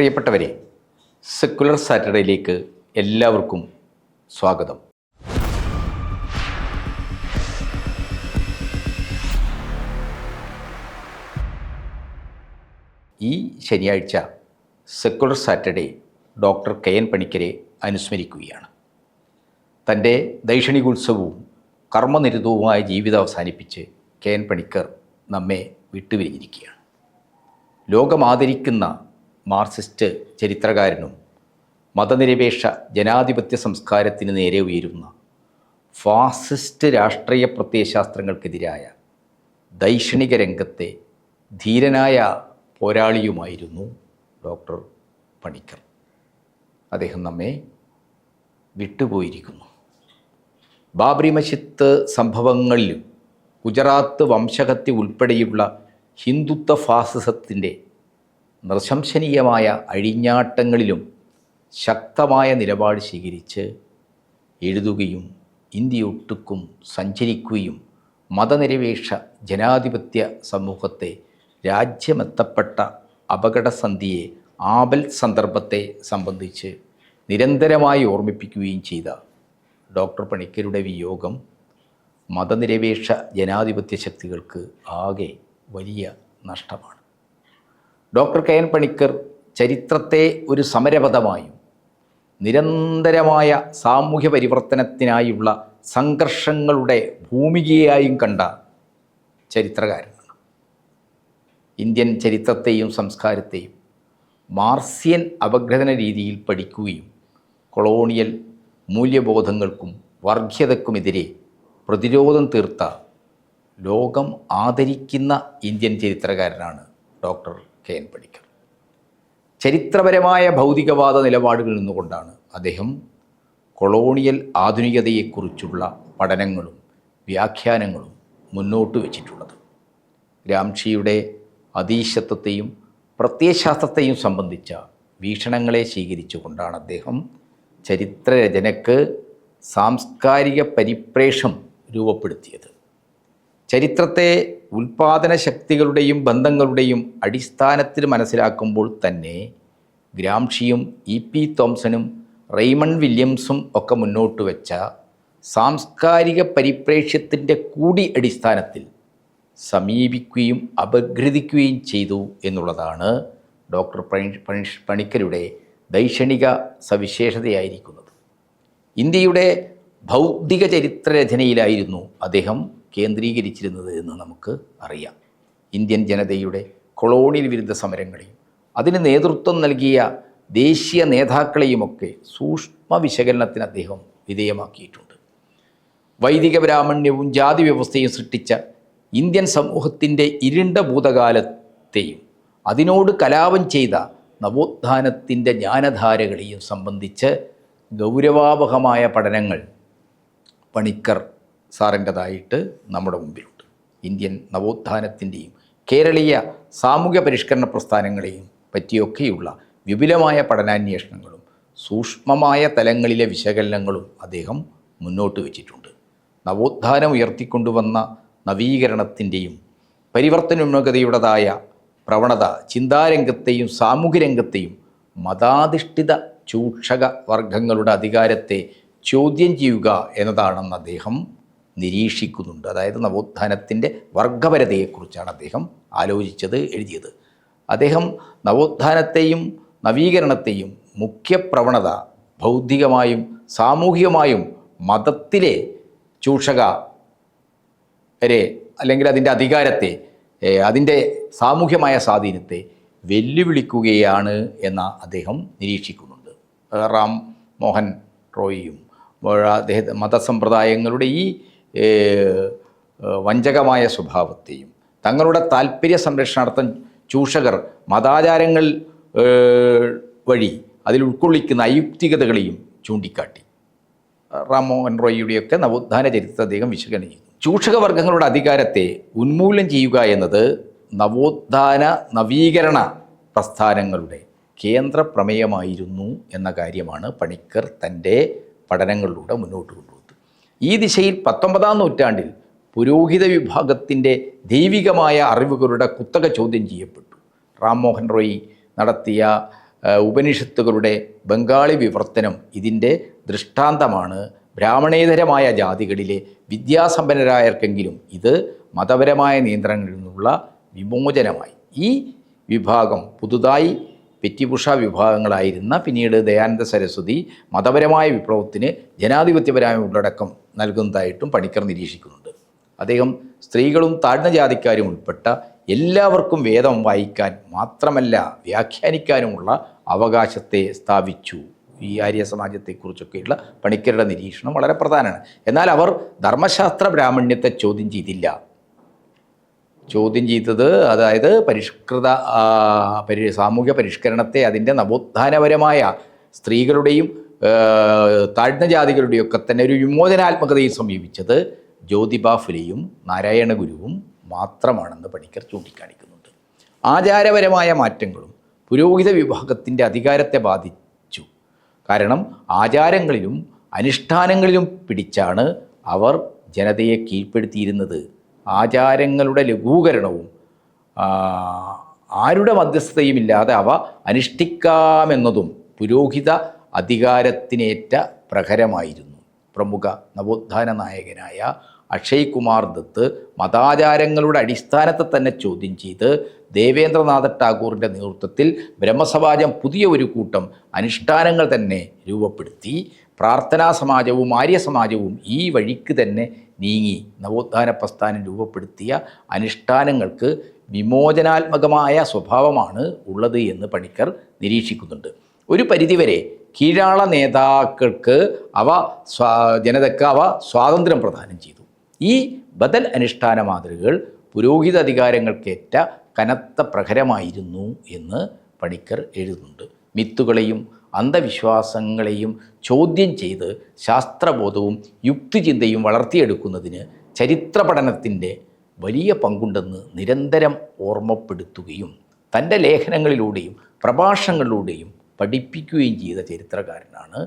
പ്രിയപ്പെട്ടവരെ, സെക്കുലർ സാറ്റർഡേയിലേക്ക് എല്ലാവർക്കും സ്വാഗതം. ഈ ശനിയാഴ്ച സെക്കുലർ സാറ്റർഡേ ഡോക്ടർ കെ.എൻ. പണിക്കരെ അനുസ്മരിക്കുകയാണ്. തൻ്റെ ദൈക്ഷണികോത്സവവും കർമ്മനിരതവുമായ ജീവിതം അവസാനിപ്പിച്ച് കെ.എൻ. പണിക്കർ നമ്മെ വിട്ടുപിരിഞ്ഞിരിക്കുകയാണ്. ലോകമാദരിക്കുന്ന മാർക്സിസ്റ്റ് ചരിത്രകാരനും മതനിരപേക്ഷ ജനാധിപത്യ സംസ്കാരത്തിന് നേരെ ഉയരുന്ന ഫാസിസ്റ്റ് രാഷ്ട്രീയ പ്രത്യയശാസ്ത്രങ്ങൾക്കെതിരായ ദൈക്ഷണിക രംഗത്തെ ധീരനായ പോരാളിയുമായിരുന്നു ഡോക്ടർ പണിക്കർ. അദ്ദേഹം നമ്മെ വിട്ടുപോയിരിക്കുന്നു. ബാബറി മസ്ജിദ് സംഭവങ്ങളിലും ഗുജറാത്ത് വംശഹത്യ ഉൾപ്പെടെയുള്ള ഹിന്ദുത്വ ഫാസിസത്തിൻ്റെ നൃശംസനീയമായ അഴിഞ്ഞാട്ടങ്ങളിലും ശക്തമായ നിലപാട് സ്വീകരിച്ച് എഴുതുകയും ഇന്ത്യയൊട്ടുക്കും സഞ്ചരിക്കുകയും മതനിരപേക്ഷ ജനാധിപത്യ സമൂഹത്തെ രാജ്യമെത്തപ്പെട്ട അപകടസന്ധിയെ ആപൽ സന്ദർഭത്തെ സംബന്ധിച്ച് നിരന്തരമായി ഓർമ്മിപ്പിക്കുകയും ചെയ്ത ഡോക്ടർ പണിക്കരുടെ വിയോഗം മതനിരപേക്ഷ ജനാധിപത്യ ശക്തികൾക്ക് ആകെ വലിയ നഷ്ടമാണ്. Doctor K N. പണിക്കർ ചരിത്രത്തെ ഒരു സമരപഥമായും നിരന്തരമായ സാമൂഹ്യ പരിവർത്തനത്തിനായുള്ള സംഘർഷങ്ങളുടെ ഭൂമികയായും കണ്ട ചരിത്രകാരനാണ്. ഇന്ത്യൻ ചരിത്രത്തെയും സംസ്കാരത്തെയും മാർക്സിയൻ അപഗ്രഥന രീതിയിൽ പഠിക്കുകയും കൊളോണിയൽ മൂല്യബോധങ്ങൾക്കും വർഗീയതക്കുമെതിരെ പ്രതിരോധം തീർത്ത ലോകം ആദരിക്കുന്ന ഇന്ത്യൻ ചരിത്രകാരനാണ് ഡോക്ടർ കെ.എൻ. പണിക്കർ. ചരിത്രപരമായ ഭൗതികവാദ നിലപാടുകളിൽ നിന്നുകൊണ്ടാണ് അദ്ദേഹം കൊളോണിയൽ ആധുനികതയെക്കുറിച്ചുള്ള പഠനങ്ങളും വ്യാഖ്യാനങ്ങളും മുന്നോട്ട് വച്ചിട്ടുള്ളത്. ഗ്രാംഷിയുടെ അതീശത്വത്തെയും പ്രത്യയശാസ്ത്രത്തെയും സംബന്ധിച്ച വീക്ഷണങ്ങളെ സ്വീകരിച്ചുകൊണ്ടാണ് അദ്ദേഹം ചരിത്രരചനയ്ക്ക് സാംസ്കാരിക പരിപ്രേക്ഷ്യം രൂപപ്പെടുത്തിയത്. ചരിത്രത്തെ ഉൽപാദന ശക്തികളുടെയും ബന്ധങ്ങളുടെയും അടിസ്ഥാനത്തിൽ മനസ്സിലാക്കുമ്പോൾ തന്നെ ഗ്രാംഷിയും ഇ.പി. തോംസണും റെയ്മണ്ട് വില്യംസും ഒക്കെ മുന്നോട്ട് വെച്ച സാംസ്കാരിക പരിപ്രേക്ഷ്യത്തിൻ്റെ കൂടി അടിസ്ഥാനത്തിൽ സമീപിക്കുകയും അപഗ്രഥിക്കുകയും ചെയ്തു എന്നുള്ളതാണ് ഡോക്ടർ പണിക്കരുടെ ദൈക്ഷണിക സവിശേഷതയായിരിക്കുന്നത്. ഇന്ത്യയുടെ ഭൗതിക ചരിത്രരചനയിലായിരുന്നു അദ്ദേഹം കേന്ദ്രീകരിച്ചിരുന്നത് എന്ന് നമുക്ക് അറിയാം. ഇന്ത്യൻ ജനതയുടെ കൊളോണിയൽ വിരുദ്ധ സമരങ്ങളെയും അതിന് നേതൃത്വം നൽകിയ ദേശീയ നേതാക്കളെയുമൊക്കെ സൂക്ഷ്മ വിശകലനത്തിന് അദ്ദേഹം വിധേയമാക്കിയിട്ടുണ്ട്. വൈദിക ബ്രാഹ്മണ്യവും ജാതി വ്യവസ്ഥയും സൃഷ്ടിച്ച ഇന്ത്യൻ സമൂഹത്തിൻ്റെ ഇരുണ്ട ഭൂതകാലത്തെയും അതിനോട് കലാപം ചെയ്ത നവോത്ഥാനത്തിൻ്റെ ജ്ഞാനധാരകളെയും സംബന്ധിച്ച് ഗൗരവാവഹമായ പഠനങ്ങൾ പണിക്കർ സാറിൻ്റെതായിട്ട് നമ്മുടെ മുമ്പിലുണ്ട്. ഇന്ത്യൻ നവോത്ഥാനത്തിൻ്റെയും കേരളീയ സാമൂഹ്യ പരിഷ്കരണ പ്രസ്ഥാനങ്ങളെയും പറ്റിയൊക്കെയുള്ള വിപുലമായ പഠനാന്വേഷണങ്ങളും സൂക്ഷ്മമായ തലങ്ങളിലെ വിശകലനങ്ങളും അദ്ദേഹം മുന്നോട്ട് വച്ചിട്ടുണ്ട്. നവോത്ഥാനം ഉയർത്തിക്കൊണ്ടുവന്ന നവീകരണത്തിൻ്റെയും പരിവർത്തനോന്മുഖതയുടേതായ പ്രവണത ചിന്താരംഗത്തെയും സാമൂഹ്യരംഗത്തെയും മതാധിഷ്ഠിത ചൂഷക വർഗങ്ങളുടെ അധികാരത്തെ ചോദ്യം ചെയ്യുക എന്നതാണെന്ന് അദ്ദേഹം നിരീക്ഷിക്കുന്നുണ്ട്. അതായത് നവോത്ഥാനത്തിൻ്റെ വർഗപരതയെക്കുറിച്ചാണ് അദ്ദേഹം ആലോചിച്ചത്, എഴുതിയത്. അദ്ദേഹം നവോത്ഥാനത്തെയും നവീകരണത്തെയും മുഖ്യ പ്രവണത ഭൗതികമായും സാമൂഹികമായും മതത്തിലെ ചൂഷകരെ അല്ലെങ്കിൽ അതിൻ്റെ അധികാരത്തെ, അതിൻ്റെ സാമൂഹ്യമായ സ്വാധീനത്തെ വെല്ലുവിളിക്കുകയാണ് എന്ന് അദ്ദേഹം നിരീക്ഷിക്കുന്നുണ്ട്. റാം മോഹൻ റോയിയും മതസമ്പ്രദായങ്ങളുടെ ഈ വഞ്ചകമായ സ്വഭാവത്തെയും തങ്ങളുടെ താല്പര്യ സംരക്ഷണാർത്ഥം ചൂഷകർ മതാചാരങ്ങൾ വഴി അതിൽ ഉൾക്കൊള്ളിക്കുന്ന അയുക്തികതകളെയും ചൂണ്ടിക്കാട്ടി. റാം മോഹൻ റോയിയുടെയൊക്കെ നവോത്ഥാന ചരിത്രത്തെ അദ്ദേഹം വിശകലനം ചെയ്തു. ചൂഷകവർഗങ്ങളുടെ അധികാരത്തെ ഉന്മൂലനം ചെയ്യുക എന്നത് നവോത്ഥാന നവീകരണ പ്രസ്ഥാനങ്ങളുടെ കേന്ദ്ര പ്രമേയമായിരുന്നു എന്ന കാര്യമാണ് പണിക്കർ തൻ്റെ പഠനങ്ങളിലൂടെ മുന്നോട്ട് കൊണ്ടുവന്നത്. ഈ ദിശയിൽ 19-ാം നൂറ്റാണ്ടിൽ പുരോഹിത വിഭാഗത്തിൻ്റെ ദൈവികമായ അറിവുകളുടെ കുത്തക ചോദ്യം ചെയ്യപ്പെട്ടു. റാം മോഹൻ റോയ് നടത്തിയ ഉപനിഷത്തുകളുടെ ബംഗാളി വിവർത്തനം ഇതിൻ്റെ ദൃഷ്ടാന്തമാണ്. ബ്രാഹ്മണേതരമായ ജാതികളിലെ വിദ്യാസമ്പന്നരായർക്കെങ്കിലും ഇത് മതപരമായ നിയന്ത്രണങ്ങളിൽ നിന്നുള്ള വിമോചനമായി. ഈ വിഭാഗം പുതുതായി പെറ്റിപുഷ വിഭാഗങ്ങളായിരുന്ന പിന്നീട് ദയാനന്ദ സരസ്വതി മതപരമായ വിപ്ലവത്തിന് ജനാധിപത്യപരമായ ഉള്ളടക്കം നൽകുന്നതായിട്ടും പണിക്കർ നിരീക്ഷിക്കുന്നുണ്ട്. അദ്ദേഹം സ്ത്രീകളും താഴ്ന്ന ജാതിക്കാരും ഉൾപ്പെട്ട എല്ലാവർക്കും വേദം വായിക്കാൻ മാത്രമല്ല വ്യാഖ്യാനിക്കാനുമുള്ള അവകാശത്തെ സ്ഥാപിച്ചു. ഈ ആര്യ സമാജത്തെക്കുറിച്ചൊക്കെയുള്ള പണിക്കരുടെ നിരീക്ഷണം വളരെ പ്രധാനമാണ്. എന്നാൽ അവർ ധർമ്മശാസ്ത്ര ബ്രാഹ്മണ്യത്തെ ചോദ്യം ചെയ്തില്ല. ചോദ്യം ചെയ്തത് അതായത് സാമൂഹ്യ പരിഷ്കരണത്തെ അതിൻ്റെ നവോത്ഥാനപരമായ സ്ത്രീകളുടെയും താഴ്ന്ന ജാതികളുടെയും ഒക്കെ തന്നെ ഒരു വിമോചനാത്മകതയിൽ സമീപിച്ചത് ജ്യോതിബ ഫുലെയും നാരായണ ഗുരുവും മാത്രമാണെന്ന് പണിക്കർ ചൂണ്ടിക്കാണിക്കുന്നുണ്ട്. ആചാരപരമായ മാറ്റങ്ങളും പുരോഹിത വിഭാഗത്തിൻ്റെ അധികാരത്തെ ബാധിച്ചു. കാരണം ആചാരങ്ങളിലും അനുഷ്ഠാനങ്ങളിലും പിടിച്ചാണ് അവർ ജനതയെ കീഴ്പ്പെടുത്തിയിരുന്നത്. ആചാരങ്ങളുടെ ലഘൂകരണവും ആരുടെ മധ്യസ്ഥതയുമില്ലാതെ അവ അനുഷ്ഠിക്കാമെന്നതും പുരോഹിത അധികാരത്തിനേറ്റ പ്രഹരമായിരുന്നു. പ്രമുഖ നവോത്ഥാന നായകനായ അക്ഷയ് കുമാർ ദത്ത് മതാചാരങ്ങളുടെ അടിസ്ഥാനത്തെ തന്നെ ചോദ്യം ചെയ്ത് ദേവേന്ദ്രനാഥ ടാഗോറിൻ്റെ നേതൃത്വത്തിൽ ബ്രഹ്മസമാജം പുതിയ ഒരു കൂട്ടം അനുഷ്ഠാനങ്ങൾ തന്നെ രൂപപ്പെടുത്തി. പ്രാർത്ഥനാ സമാജവും ആര്യ സമാജവും ഈ വഴിക്ക് തന്നെ നീങ്ങി. നവോത്ഥാന പ്രസ്ഥാനം രൂപപ്പെടുത്തിയ അനുഷ്ഠാനങ്ങൾക്ക് വിമോചനാത്മകമായ സ്വഭാവമാണ് ഉള്ളത് എന്ന് പണിക്കർ നിരീക്ഷിക്കുന്നുണ്ട്. ഒരു പരിധിവരെ കീഴാള നേതാക്കൾക്ക് ജനതയ്ക്ക് അവ സ്വാതന്ത്ര്യം പ്രദാനം ചെയ്തു. ഈ ബദൽ അനുഷ്ഠാന മാതൃകകൾ പുരോഹിത അധികാരങ്ങൾക്കേറ്റ കനത്ത പ്രഹരമായിരുന്നു എന്ന് പണിക്കർ എഴുതുന്നുണ്ട്. മിത്തുകളെയും അന്ധവിശ്വാസങ്ങളെയും ചോദ്യം ചെയ്ത് ശാസ്ത്രബോധവും യുക്തിചിന്തയും വളർത്തിയെടുക്കുന്നതിന് ചരിത്ര പഠനത്തിൻ്റെ വലിയ പങ്കുണ്ടെന്ന് നിരന്തരം ഓർമ്മപ്പെടുത്തുകയും തൻ്റെ ലേഖനങ്ങളിലൂടെയും പ്രഭാഷണങ്ങളിലൂടെയും പഠിപ്പിക്കുകയും ചെയ്ത ചരിത്രകാരനാണ്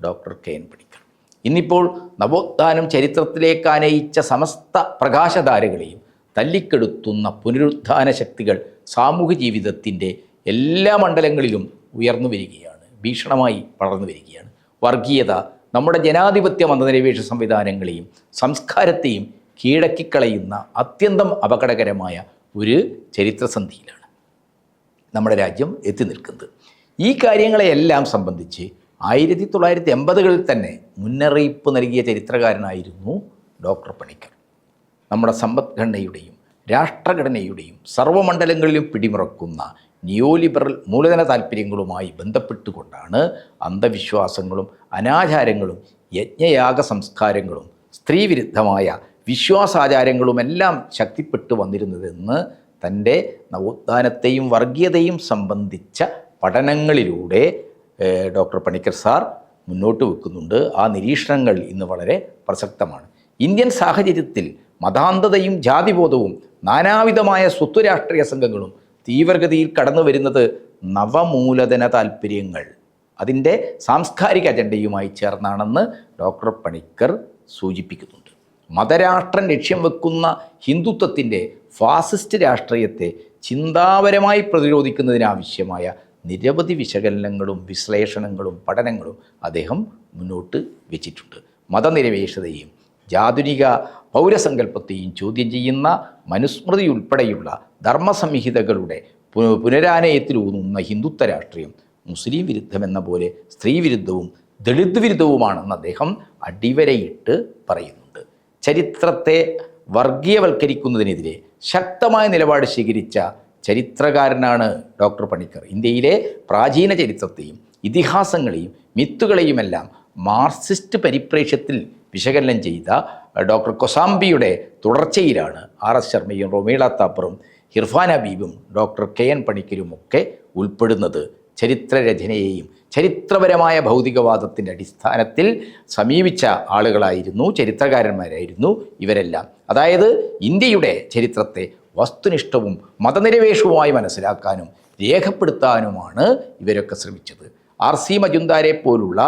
ഡോക്ടർ കെ.എൻ. പണിക്കർ. ഇന്നിപ്പോൾ നവോത്ഥാനം ചരിത്രത്തിലേക്ക് ആനയിച്ച സമസ്ത പ്രകാശധാരകളെയും തല്ലിക്കെടുത്തുന്ന പുനരുത്ഥാന ശക്തികൾ സാമൂഹ്യ ജീവിതത്തിൻ്റെ എല്ലാ മണ്ഡലങ്ങളിലും ഉയർന്നു വരികയാണ്, ഭീഷണമായി വളർന്നു വരികയാണ്. വർഗീയത നമ്മുടെ ജനാധിപത്യ മതനിരപേക്ഷ സംവിധാനങ്ങളെയും സംസ്കാരത്തെയും കീഴടക്കിക്കളയുന്ന അത്യന്തം അപകടകരമായ ഒരു ചരിത്രസന്ധിയിലാണ് നമ്മുടെ രാജ്യം എത്തി നിൽക്കുന്നത്. ഈ കാര്യങ്ങളെയെല്ലാം സംബന്ധിച്ച് 1980-കളിൽ തന്നെ മുന്നറിയിപ്പ് നൽകിയ ചരിത്രകാരനായിരുന്നു ഡോക്ടർ പണിക്കർ. നമ്മുടെ സമ്പദ്ഘടനയുടെയും രാഷ്ട്രഘടനയുടെയും സർവ്വമണ്ഡലങ്ങളിലും പിടിമുറക്കുന്ന നിയോലിബറൽ മൂലധന താൽപ്പര്യങ്ങളുമായി ബന്ധപ്പെട്ടുകൊണ്ടാണ് അന്ധവിശ്വാസങ്ങളും അനാചാരങ്ങളും യജ്ഞയാഗ സംസ്കാരങ്ങളും സ്ത്രീവിരുദ്ധമായ വിശ്വാസാചാരങ്ങളുമെല്ലാം ശക്തിപ്പെട്ടു വന്നിരുന്നതെന്ന് തൻ്റെ നവോത്ഥാനത്തെയും വർഗീയതയും സംബന്ധിച്ച പഠനങ്ങളിലൂടെ ഡോക്ടർ പണിക്കർ സാർ മുന്നോട്ട് വെക്കുന്നുണ്ട്. ആ നിരീക്ഷണങ്ങൾ ഇന്ന് വളരെ പ്രസക്തമാണ്. ഇന്ത്യൻ സാഹചര്യത്തിൽ മതാന്ധതയും ജാതിബോധവും നാനാവിധമായ സ്വത്വരാഷ്ട്രീയ സംഘങ്ങളും തീവ്രഗതിയിൽ കടന്നു വരുന്നത് നവമൂലധന താൽപ്പര്യങ്ങൾ അതിൻ്റെ സാംസ്കാരിക അജണ്ടയുമായി ചേർന്നാണെന്ന് ഡോക്ടർ പണിക്കർ സൂചിപ്പിക്കുന്നുണ്ട്. മതരാഷ്ട്രം ലക്ഷ്യം വെക്കുന്ന ഹിന്ദുത്വത്തിൻ്റെ ഫാസിസ്റ്റ് രാഷ്ട്രീയത്തെ ചിന്താപരമായി പ്രതിരോധിക്കുന്നതിനാവശ്യമായ നിരവധി വിശകലനങ്ങളും വിശ്ലേഷണങ്ങളും പഠനങ്ങളും അദ്ദേഹം മുന്നോട്ട് വെച്ചിട്ടുണ്ട്. മതനിരപേക്ഷതയും ജാതുനിക പൗരസങ്കല്പത്തെയും ചോദ്യം ചെയ്യുന്ന മനുസ്മൃതി ഉൾപ്പെടെയുള്ള ധർമ്മസംഹിതകളുടെ പുനരാനയത്തിലൂന്നുന്ന ഹിന്ദുത്വ രാഷ്ട്രീയം മുസ്ലിം വിരുദ്ധമെന്ന പോലെ സ്ത്രീ വിരുദ്ധവും ദളിത് വിരുദ്ധവുമാണെന്ന് അദ്ദേഹം അടിവരയിട്ട് പറയുന്നുണ്ട്. ചരിത്രത്തെ വർഗീയവൽക്കരിക്കുന്നതിനെതിരെ ശക്തമായ നിലപാട് സ്വീകരിച്ച ചരിത്രകാരനാണ് ഡോക്ടർ പണിക്കർ. ഇന്ത്യയിലെ പ്രാചീന ചരിത്രത്തെയും ഇതിഹാസങ്ങളെയും മിത്തുകളെയുമെല്ലാം മാർക്സിസ്റ്റ് പരിപ്രേക്ഷ്യത്തിൽ വിശകലനം ചെയ്ത ഡോക്ടർ കൊസാംബിയുടെ തുടർച്ചയിലാണ് ആർ.എസ്. ശർമ്മയും റൊമീള താപ്പറും ഇർഫാൻ ഹബീബും ഡോക്ടർ കെ.എൻ. പണിക്കരുമൊക്കെ ഉൾപ്പെടുന്നത്. ചരിത്രരചനയെയും ചരിത്രപരമായ ഭൗതികവാദത്തിൻ്റെ അടിസ്ഥാനത്തിൽ സമീപിച്ച ആളുകളായിരുന്നു, ചരിത്രകാരന്മാരായിരുന്നു ഇവരെല്ലാം. അതായത് ഇന്ത്യയുടെ ചരിത്രത്തെ വസ്തുനിഷ്ഠവും മതനിരപേക്ഷവുമായി മനസ്സിലാക്കാനും രേഖപ്പെടുത്താനുമാണ് ഇവരൊക്കെ ശ്രമിച്ചത്. ആർ.സി. മജുംദാരെ പോലുള്ള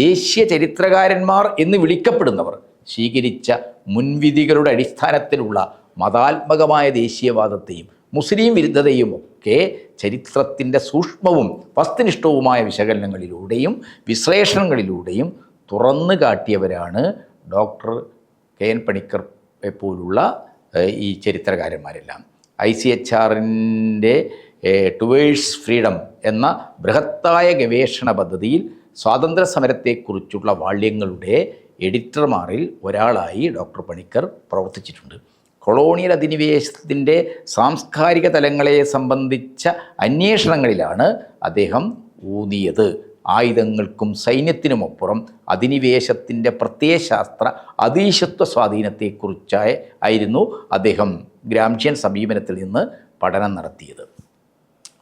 ദേശീയ ചരിത്രകാരന്മാർ എന്ന് വിളിക്കപ്പെടുന്നവർ സ്വീകരിച്ച മുൻവിധികളുടെ അടിസ്ഥാനത്തിലുള്ള മതാത്മകമായ ദേശീയവാദത്തെയും മുസ്ലിം വിരുദ്ധതയും ഒക്കെ ചരിത്രത്തിൻ്റെ സൂക്ഷ്മവും വസ്തുനിഷ്ഠവുമായ വിശകലനങ്ങളിലൂടെയും വിശ്ലേഷണങ്ങളിലൂടെയും തുറന്നു കാട്ടിയവരാണ് ഡോക്ടർ കെ എൻ പണിക്കറെ പോലുള്ള ഈ ചരിത്രകാരന്മാരെല്ലാം. ICHRൻ്റെ ടുവേഴ്സ് ഫ്രീഡം എന്ന ബൃഹത്തായ ഗവേഷണ പദ്ധതിയിൽ സ്വാതന്ത്ര്യ സമരത്തെക്കുറിച്ചുള്ള വാള്യങ്ങളുടെ എഡിറ്റർമാരിൽ ഒരാളായി ഡോക്ടർ പണിക്കർ പ്രവർത്തിച്ചിട്ടുണ്ട്. കൊളോണിയൽ അധിനിവേശത്തിൻ്റെ സാംസ്കാരിക തലങ്ങളെ സംബന്ധിച്ച അന്വേഷണങ്ങളിലാണ് അദ്ദേഹം ഊന്നിയത്. ആയുധങ്ങൾക്കും സൈന്യത്തിനുമപ്പുറം അധിനിവേശത്തിൻ്റെ പ്രത്യയശാസ്ത്ര അതീശത്വ സ്വാധീനത്തെക്കുറിച്ചായിരുന്നു അദ്ദേഹം ഗ്രാംഷ്യൻ സമീപനത്തിൽ നിന്ന് പഠനം നടത്തിയത്.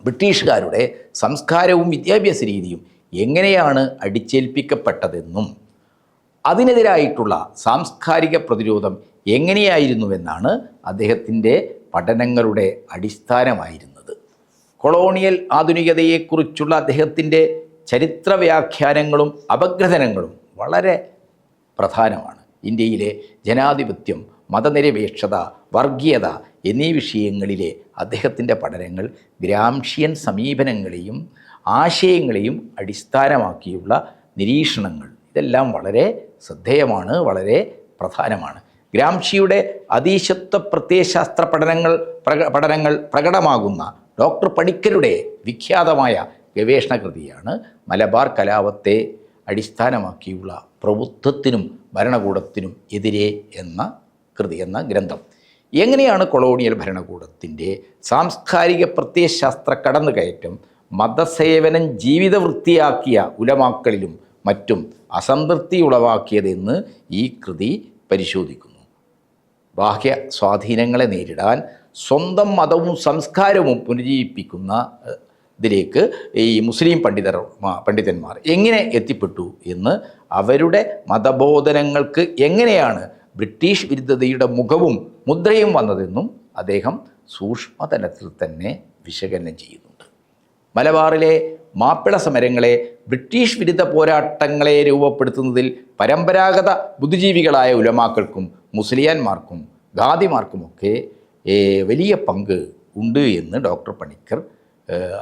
ബ്രിട്ടീഷുകാരുടെ സംസ്കാരവും വിദ്യാഭ്യാസ രീതിയും എങ്ങനെയാണ് അടിച്ചേൽപ്പിക്കപ്പെട്ടതെന്നും അതിനെതിരായിട്ടുള്ള സാംസ്കാരിക പ്രതിരോധം എങ്ങനെയായിരുന്നുവെന്നാണ് അദ്ദേഹത്തിൻ്റെ പഠനങ്ങളുടെ അടിസ്ഥാനമായിരുന്നത്. കൊളോണിയൽ ആധുനികതയെക്കുറിച്ചുള്ള അദ്ദേഹത്തിൻ്റെ ചരിത്ര വ്യാഖ്യാനങ്ങളും അപഗ്രഥനങ്ങളും വളരെ പ്രധാനമാണ്. ഇന്ത്യയിലെ ജനാധിപത്യം, മതനിരപേക്ഷത, വർഗീയത എന്നീ വിഷയങ്ങളിലെ അദ്ദേഹത്തിൻ്റെ പഠനങ്ങൾ ഗ്രാംഷ്യൻ സമീപനങ്ങളെയും ആശയങ്ങളെയും അടിസ്ഥാനമാക്കിയുള്ള നിരീക്ഷണങ്ങൾ, ഇതെല്ലാം വളരെ ശ്രദ്ധേയമാണ്, വളരെ പ്രധാനമാണ്. ഗ്രാംഷിയുടെ അതീശത്വ പ്രത്യയശാസ്ത്ര പഠനങ്ങൾ പ്രകടമാകുന്ന ഡോക്ടർ പണിക്കരുടെ വിഖ്യാതമായ ഗവേഷണ കൃതിയാണ് മലബാർ കലാപത്തെ അടിസ്ഥാനമാക്കിയുള്ള പ്രഭുത്വത്തിനും ഭരണകൂടത്തിനും എതിരെ എന്ന കൃതി എന്ന ഗ്രന്ഥം. എങ്ങനെയാണ് കൊളോണിയൽ ഭരണകൂടത്തിൻ്റെ സാംസ്കാരിക പ്രത്യയശാസ്ത്ര കടന്നുകയറ്റം മതസേവനം ജീവിതവൃത്തിയാക്കിയ ഉലമാക്കളിലും മറ്റും അസംതൃപ്തി ഉളവാക്കിയതെന്ന് ഈ കൃതി പരിശോധിക്കുന്നു. ബാഹ്യ സ്വാധീനങ്ങളെ നേരിടാൻ സ്വന്തം മതവും സംസ്കാരവും പുനരുജ്ജീവിപ്പിക്കുന്ന ഇതിലേക്ക് ഈ മുസ്ലിം പണ്ഡിതന്മാർ എങ്ങനെ എത്തിപ്പെട്ടു എന്ന്, അവരുടെ മതബോധനങ്ങൾക്ക് എങ്ങനെയാണ് ബ്രിട്ടീഷ് വിരുദ്ധതയുടെ മുഖവും മുദ്രയും വന്നതെന്നും അദ്ദേഹം സൂക്ഷ്മതലത്തിൽ തന്നെ വിശകലനം ചെയ്യുന്നുണ്ട്. മലബാറിലെ മാപ്പിള സമരങ്ങളെ ബ്രിട്ടീഷ് വിരുദ്ധ പോരാട്ടങ്ങളെ രൂപപ്പെടുത്തുന്നതിൽ പരമ്പരാഗത ബുദ്ധിജീവികളായ ഉലമാക്കൾക്കും മുസ്ലിയാന്മാർക്കും ഖാദിമാർക്കുമൊക്കെ വലിയ പങ്ക് ഉണ്ട് എന്ന് ഡോക്ടർ പണിക്കർ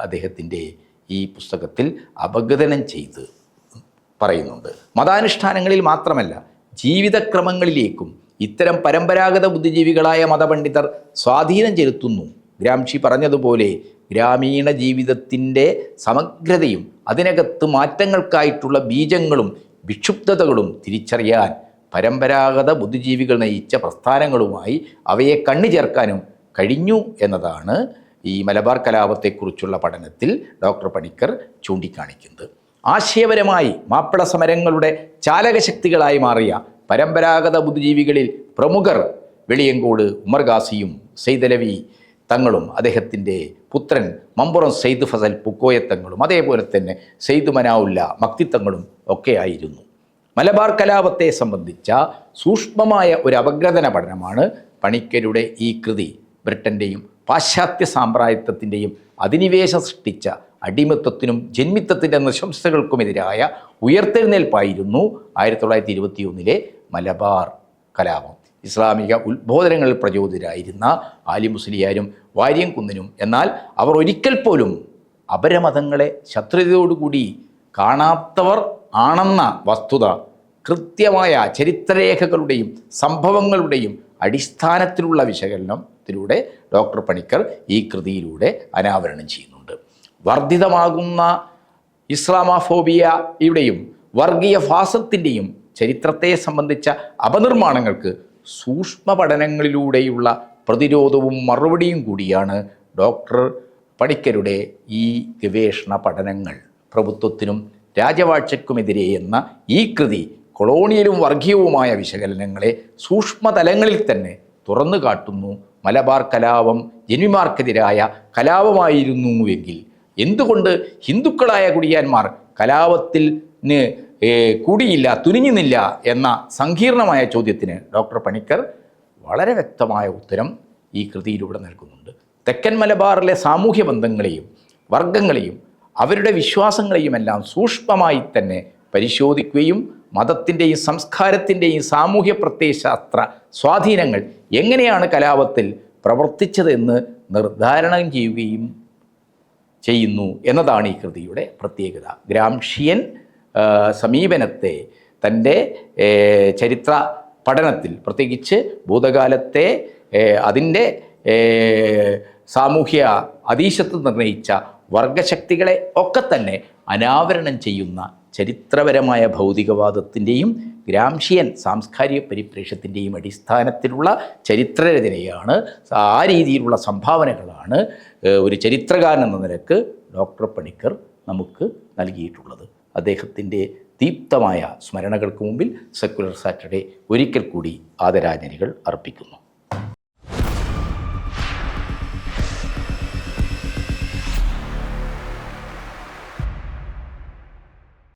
അദ്ദേഹത്തിൻ്റെ ഈ പുസ്തകത്തിൽ അപഗ്രഥനം ചെയ്ത് പറയുന്നുണ്ട്. മതാനുഷ്ഠാനങ്ങളിൽ മാത്രമല്ല, ജീവിതക്രമങ്ങളിലേക്കും ഇത്തരം പരമ്പരാഗത ബുദ്ധിജീവികളായ മതപണ്ഡിതർ സ്വാധീനം ചെലുത്തുന്നു. ഗ്രാംഷി പറഞ്ഞതുപോലെ ഗ്രാമീണ ജീവിതത്തിൻ്റെ സമഗ്രതയും അതിനകത്ത് മാറ്റങ്ങൾക്കായിട്ടുള്ള ബീജങ്ങളും വിക്ഷുബ്ധതകളും തിരിച്ചറിയാൻ പരമ്പരാഗത ബുദ്ധിജീവികൾ നയിച്ച പ്രസ്ഥാനങ്ങളുമായി അവയെ കണ്ണിചേർക്കാനും കഴിഞ്ഞു എന്നതാണ് ഈ മലബാർ കലാപത്തെക്കുറിച്ചുള്ള പഠനത്തിൽ ഡോക്ടർ പണിക്കർ ചൂണ്ടിക്കാണിക്കുന്നത്. ആശയപരമായി മാപ്പിള സമരങ്ങളുടെ ചാലകശക്തികളായി മാറിയ പരമ്പരാഗത ബുദ്ധിജീവികളിൽ പ്രമുഖർ വെളിയങ്കോട് ഉമർ ഖാസിയും സെയ്ദലവി തങ്ങളും അദ്ദേഹത്തിൻ്റെ പുത്രൻ മമ്പുറം സെയ്ദ് ഫസൽ പുക്കോയത്തങ്ങളും അതേപോലെ തന്നെ സെയ്ദ് മനാവുല്ല മക്തിത്തങ്ങളും ഒക്കെ ആയിരുന്നു. മലബാർ കലാപത്തെ സംബന്ധിച്ച സൂക്ഷ്മമായ ഒരു അപഗ്രഥന പഠനമാണ് പണിക്കരുടെ ഈ കൃതി. ബ്രിട്ടൻ്റെയും പാശ്ചാത്യ സാമ്രാജ്യത്വത്തിൻ്റെയും അധിനിവേശം സൃഷ്ടിച്ച അടിമത്വത്തിനും ജന്മിത്വത്തിൻ്റെ നൃശംസകൾക്കുമെതിരായ ഉയർത്തെഴുന്നേൽപ്പായിരുന്നു 1921 മലബാർ കലാപം. ഇസ്ലാമിക ഉത്ബോധനങ്ങളിൽ പ്രചോദിതരായിരുന്ന ആലി മുസ്ലിയാരും വാര്യംകുന്നനും, എന്നാൽ അവർ ഒരിക്കൽ പോലും അപരമതങ്ങളെ ശത്രുതയോടുകൂടി കാണാത്തവർ ആണെന്ന വസ്തുത കൃത്യമായ ചരിത്രരേഖകളുടെയും സംഭവങ്ങളുടെയും അടിസ്ഥാനത്തിലുള്ള വിശകലനത്തിലൂടെ ഡോക്ടർ പണിക്കർ ഈ കൃതിയിലൂടെ അനാവരണം ചെയ്യുന്നുണ്ട്. വർദ്ധിതമാകുന്ന ഇസ്ലാമോഫോബിയയുടെയും വർഗീയ ഫാസത്തിൻ്റെയും ചരിത്രത്തെ സംബന്ധിച്ച അപനിർമ്മാണങ്ങൾക്ക് സൂക്ഷ്മ പഠനങ്ങളിലൂടെയുള്ള പ്രതിരോധവും മറുപടിയും കൂടിയാണ് ഡോക്ടർ പണിക്കരുടെ ഈ ഗവേഷണ പഠനങ്ങൾ. പ്രഭുത്വത്തിനും രാജവാഴ്ചയ്ക്കുമെതിരെ എന്ന ഈ കൃതി കൊളോണിയലും വർഗീയവുമായ വിശകലനങ്ങളെ സൂക്ഷ്മതലങ്ങളിൽ തന്നെ തുറന്നു കാട്ടുന്നു. മലബാർ കലാപം ജന്മിമാർക്കെതിരായ കലാപമായിരുന്നുവെങ്കിൽ എന്തുകൊണ്ട് ഹിന്ദുക്കളായ കുടിയാന്മാർ കലാപത്തിന് കൂടിയില്ല, തുനിഞ്ഞുന്നില്ല എന്ന സങ്കീർണമായ ചോദ്യത്തിന് ഡോക്ടർ പണിക്കർ വളരെ വ്യക്തമായ ഉത്തരം ഈ കൃതിയിലൂടെ നൽകുന്നുണ്ട്. തെക്കൻ മലബാറിലെ സാമൂഹ്യ ബന്ധങ്ങളെയും വർഗങ്ങളെയും അവരുടെ വിശ്വാസങ്ങളെയുമെല്ലാം സൂക്ഷ്മമായി തന്നെ പരിശോധിക്കുകയും മതത്തിൻ്റെയും സംസ്കാരത്തിൻ്റെയും സാമൂഹ്യ പ്രത്യയശാസ്ത്ര സ്വാധീനങ്ങൾ എങ്ങനെയാണ് കലാപത്തിൽ പ്രവർത്തിച്ചതെന്ന് നിർദ്ധാരണം ചെയ്യുന്നു എന്നതാണ് ഈ കൃതിയുടെ പ്രത്യേകത. ഗ്രാംഷിയൻ സമീപനത്തെ തൻ്റെ ചരിത്ര പഠനത്തിൽ, പ്രത്യേകിച്ച് ഭൂതകാലത്തെ അതിൻ്റെ സാമൂഹ്യ അതീശത്വം നിർണയിച്ച വർഗശക്തികളെ ഒക്കെ തന്നെ അനാവരണം ചെയ്യുന്ന ചരിത്രപരമായ ഭൗതികവാദത്തിൻ്റെയും ഗ്രാംഷിയൻ സാംസ്കാരിക പരിപ്രേക്ഷ്യത്തിൻ്റെയും അടിസ്ഥാനത്തിലുള്ള ചരിത്രരചനയാണ്, ആ രീതിയിലുള്ള സംഭാവനകളാണ് ഒരു ചരിത്രകാരൻ എന്ന നിലക്ക് ഡോക്ടർ പണിക്കർ നമുക്ക് നൽകിയിട്ടുള്ളത്. അദ്ദേഹത്തിൻ്റെ ദീപ്തമായ സ്മരണകൾക്ക് മുമ്പിൽ സെക്കുലർ സാറ്റർഡേ ഒരിക്കൽ കൂടി ആദരാഞ്ജലികൾ അർപ്പിക്കുന്നു.